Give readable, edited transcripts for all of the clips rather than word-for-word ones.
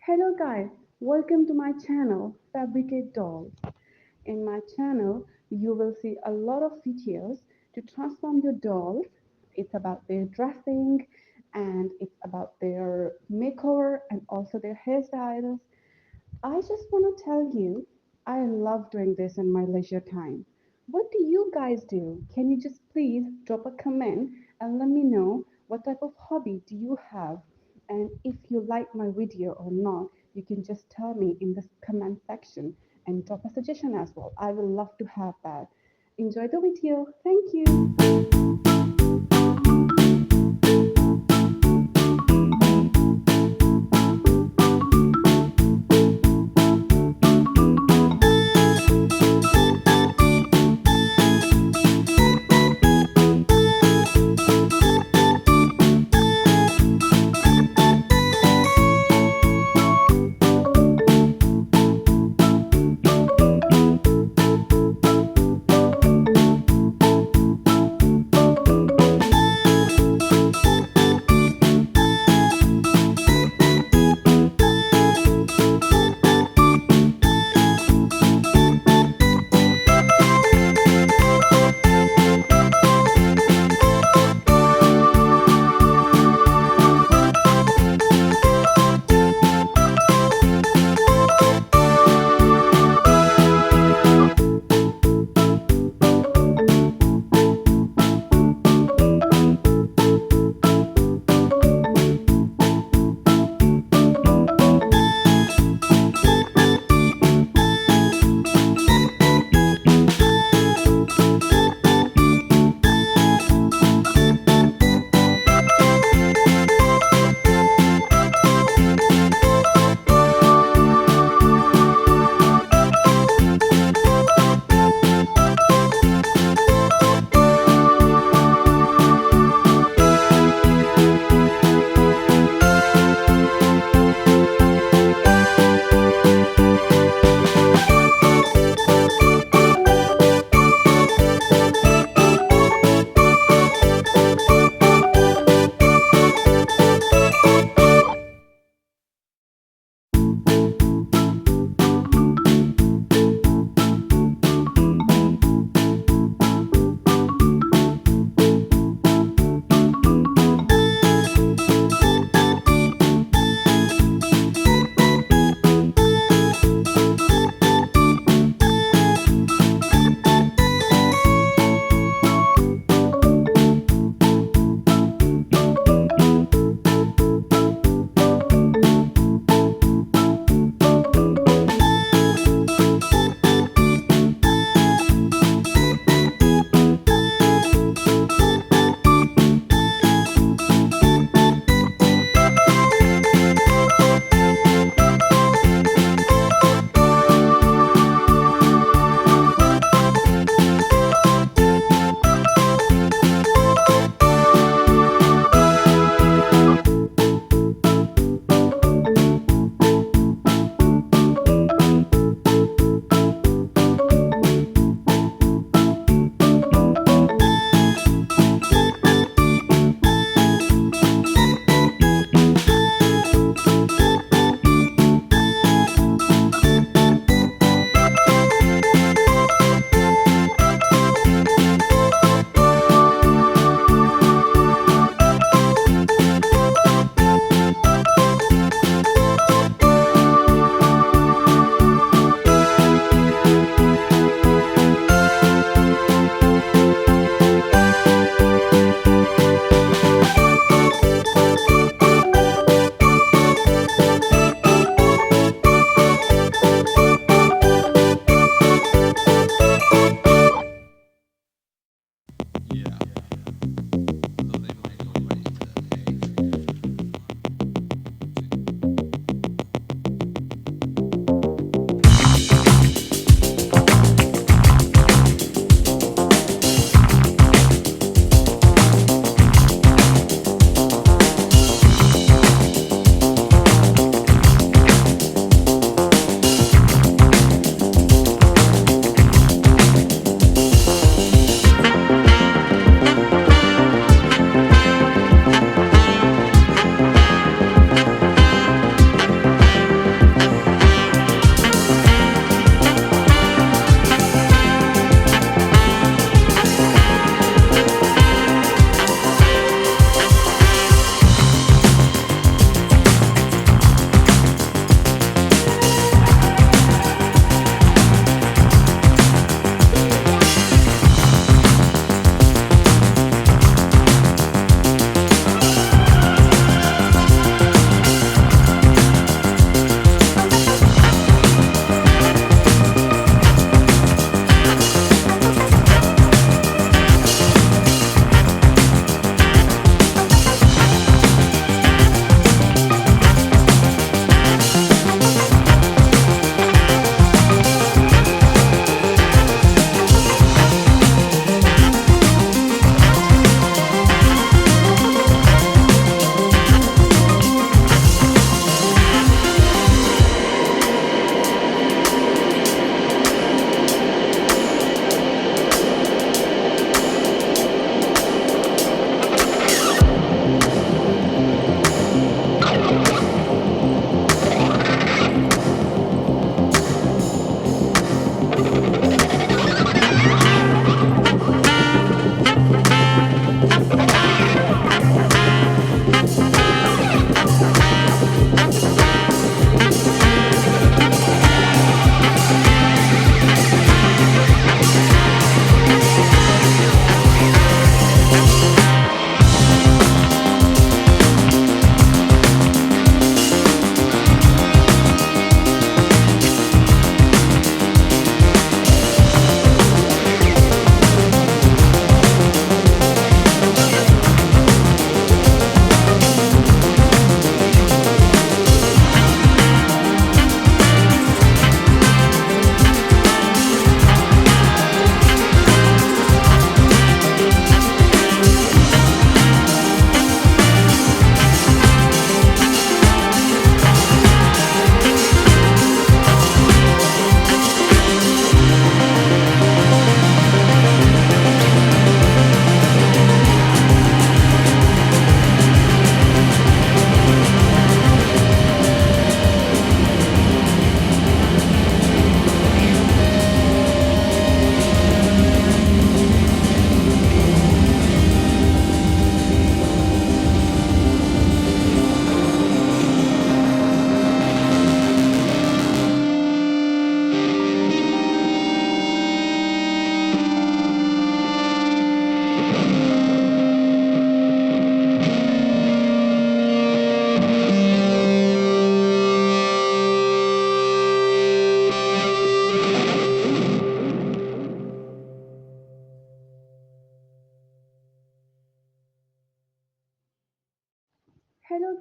Hello guys, welcome to my channel Fabricate Dolls. In my channel, you will see a lot of videos to transform your dolls. It's about their dressing and it's about their makeover and also their hairstyles. I just want to tell you, I love doing this in my leisure time. What do you guys do? Can you just please drop a comment and let me know what type of hobby do you have? And if you like my video or not, you can just tell me in the comment section and drop a suggestion as well. I will love to have that. Enjoy the video. Thank you.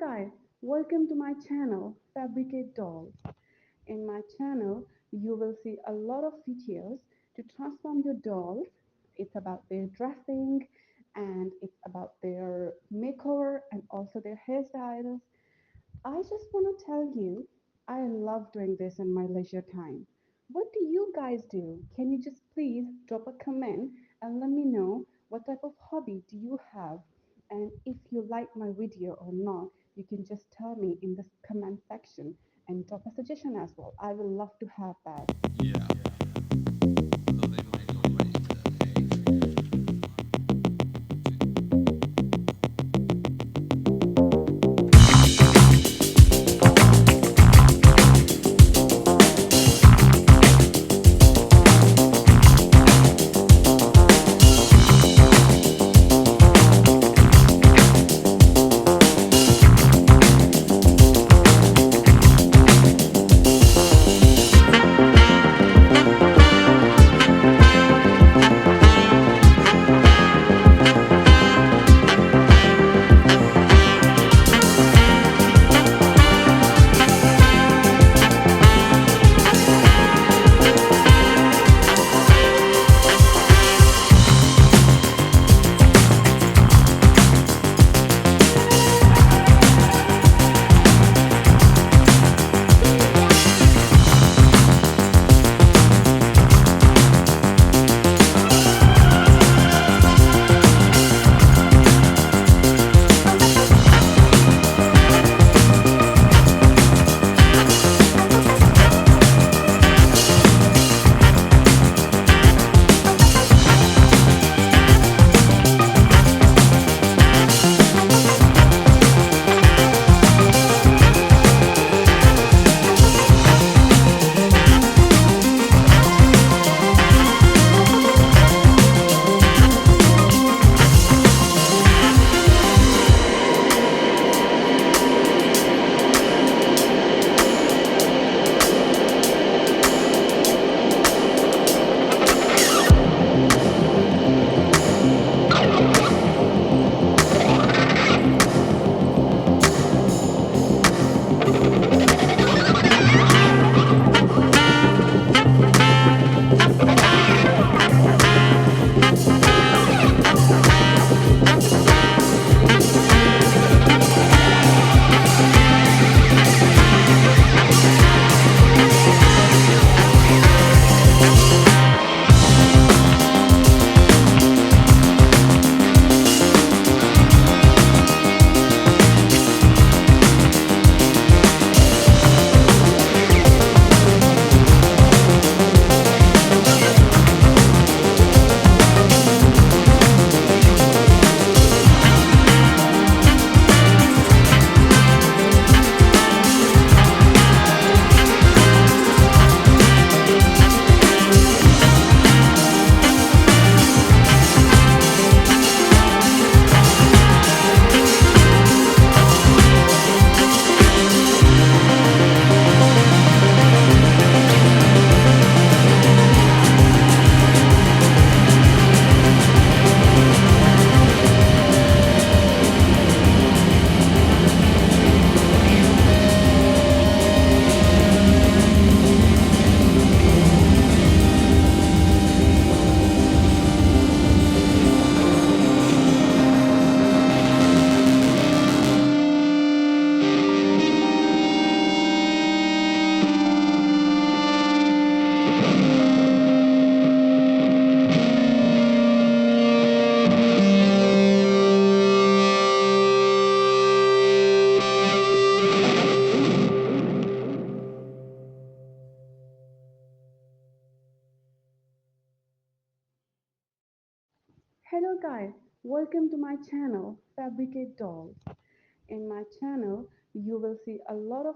guys, welcome to my channel Fabricate Dolls. In my channel, you will see a lot of videos to transform your dolls. It's about their dressing and it's about their makeover and also their hairstyles. I just want to tell you, I love doing this in my leisure time. What do you guys do? Can you just please drop a comment and let me know what type of hobby do you have? And if you like my video or not, you can just tell me in the comment section and drop a suggestion as well. I will love to have that. Yeah, although they might already Hello guys, welcome to my channel Fabricate Dolls. In my channel, you will see a lot of